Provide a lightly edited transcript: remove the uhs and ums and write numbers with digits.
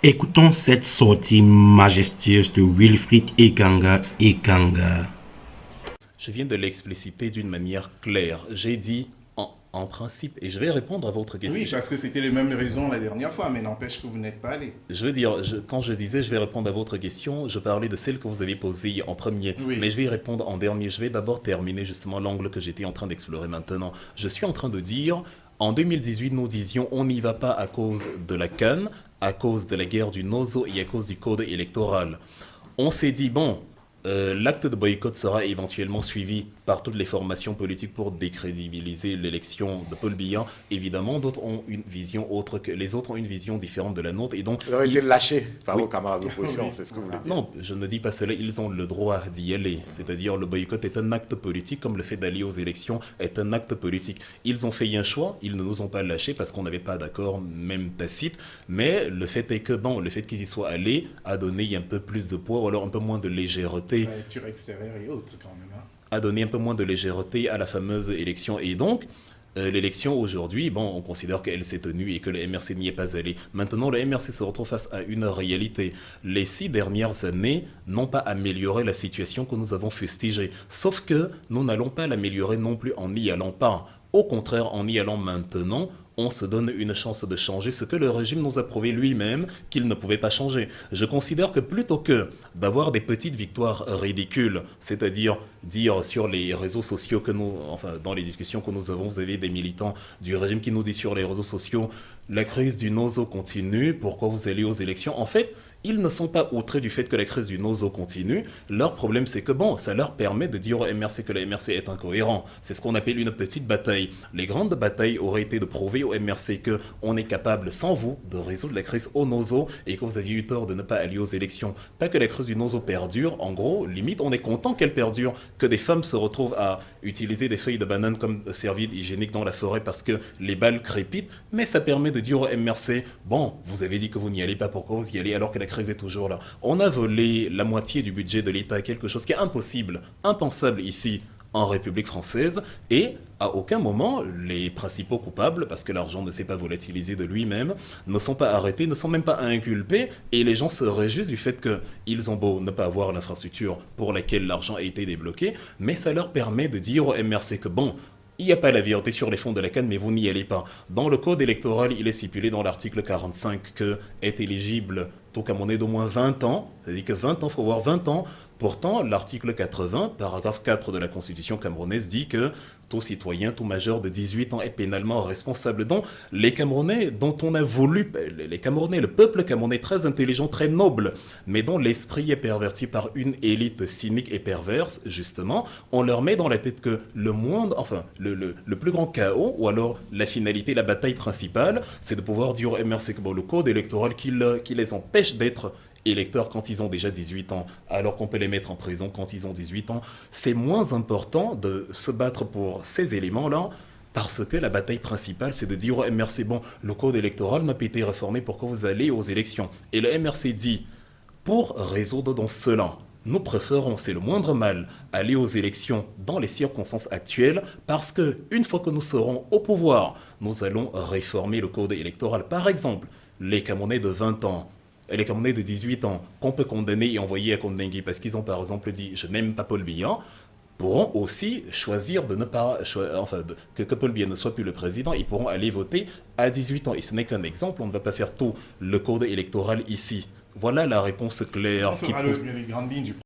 Écoutons cette sortie majestueuse de Wilfried Ekanga Ekanga. Je viens de l'expliciter d'une manière claire. J'ai dit en principe, et je vais répondre à votre question. Oui, parce que c'était les mêmes raisons la dernière fois, mais n'empêche que vous n'êtes pas allé. Je veux dire, quand je disais je vais répondre à votre question, je parlais de celle que vous avez posée en premier, Oui. mais je vais y répondre en dernier. Je vais d'abord terminer justement l'angle que j'étais en train d'explorer maintenant. Je suis en train de dire, en 2018, nous disions on n'y va pas à cause de la CAN, à cause de la guerre du Nozo et à cause du code électoral. On s'est dit, bon, l'acte de boycott sera éventuellement suivi par toutes les formations politiques pour décrédibiliser l'élection de Paul Biya. Évidemment, d'autres ont une vision autre que les autres ont une vision différente de la nôtre et donc Vous avez été lâché par vos camarades d'opposition, oui. C'est ce que vous voulez dire. Non, je ne dis pas cela, ils ont le droit d'y aller. C'est-à-dire le boycott est un acte politique comme le fait d'aller aux élections est un acte politique. Ils ont fait un choix, ils ne nous ont pas lâchés parce qu'on n'avait pas d'accord, même tacite, mais le fait est que bon, le fait qu'ils y soient allés a donné un peu plus de poids ou alors un peu moins de légèreté. La lecture extérieure et autres quand même. Hein. A donné un peu moins de légèreté à la fameuse élection. Et donc, l'élection aujourd'hui, bon, on considère qu'elle s'est tenue et que le MRC n'y est pas allé. Maintenant, le MRC se retrouve face à une réalité. Les 6 dernières années n'ont pas amélioré la situation que nous avons fustigée. Sauf que nous n'allons pas l'améliorer non plus en n'y allant pas. Au contraire, en y allant maintenant, on se donne une chance de changer ce que le régime nous a prouvé lui-même qu'il ne pouvait pas changer. Je considère que plutôt que d'avoir des petites victoires ridicules, c'est-à-dire dire sur les réseaux sociaux que nous, enfin dans les discussions que nous avons, vous avez des militants du régime qui nous disent sur les réseaux sociaux, la crise du Nozo continue, pourquoi vous allez aux élections? En fait, ils ne sont pas outrés du fait que la crise du Nozo continue. Leur problème, c'est que bon, ça leur permet de dire au MRC que le MRC est incohérent. C'est ce qu'on appelle une petite bataille. Les grandes batailles auraient été de prouver au MRC qu'on est capable, sans vous, de résoudre la crise au Nozo et que vous aviez eu tort de ne pas aller aux élections. Pas que la crise du Nozo perdure. En gros, limite, on est content qu'elle perdure, que des femmes se retrouvent à utiliser des feuilles de banane comme serviette hygiénique dans la forêt parce que les balles crépitent. Mais ça permet de dire au MRC, bon, vous avez dit que vous n'y allez pas, pourquoi vous y allez alors que la crise est toujours là. On a volé la moitié du budget de l'État, quelque chose qui est impossible, impensable ici en République française, et à aucun moment les principaux coupables, parce que l'argent ne s'est pas volatilisé de lui-même, ne sont pas arrêtés, ne sont même pas inculpés, et les gens se réjouissent du fait qu'ils ont beau ne pas avoir l'infrastructure pour laquelle l'argent a été débloqué, mais ça leur permet de dire au MRC que bon, il n'y a pas la vérité sur les fonds de la CAN, mais vous n'y allez pas. Dans le code électoral, il est stipulé dans l'article 45 que est éligible tout Camerounais d'au moins 20 ans. C'est-à-dire que 20 ans, il faut avoir 20 ans. Pourtant, l'article 80, paragraphe 4 de la Constitution camerounaise dit que tout citoyen, tout majeur de 18 ans est pénalement responsable. Donc, les Camerounais dont on a voulu, les Camerounais, le peuple camerounais très intelligent, très noble, mais dont l'esprit est perverti par une élite cynique et perverse, justement, on leur met dans la tête que le moindre, enfin, le plus grand chaos, ou alors la finalité, la bataille principale, c'est de pouvoir dire au MRC que bon, le code électoral qui les empêche d'être électeurs quand ils ont déjà 18 ans, alors qu'on peut les mettre en prison quand ils ont 18 ans, c'est moins important de se battre pour ces éléments-là, parce que la bataille principale, c'est de dire au MRC, bon, le code électoral n'a pas été réformé pour que vous allez aux élections. Et le MRC dit, pour résoudre dans cela, nous préférons, c'est le moindre mal, aller aux élections dans les circonstances actuelles parce que une fois que nous serons au pouvoir, nous allons réformer le code électoral. Par exemple, les Camerounais de 20 ans, les Camerounais de 18 ans, qu'on peut condamner et envoyer à Kondengi parce qu'ils ont par exemple dit « je n'aime pas Paul Biya », pourront aussi choisir de ne pas, que Paul Biya ne soit plus le président, ils pourront aller voter à 18 ans. Et ce n'est qu'un exemple, on ne va pas faire tout le code électoral ici. Voilà la réponse claire On qui fera pousse. les grandes lignes du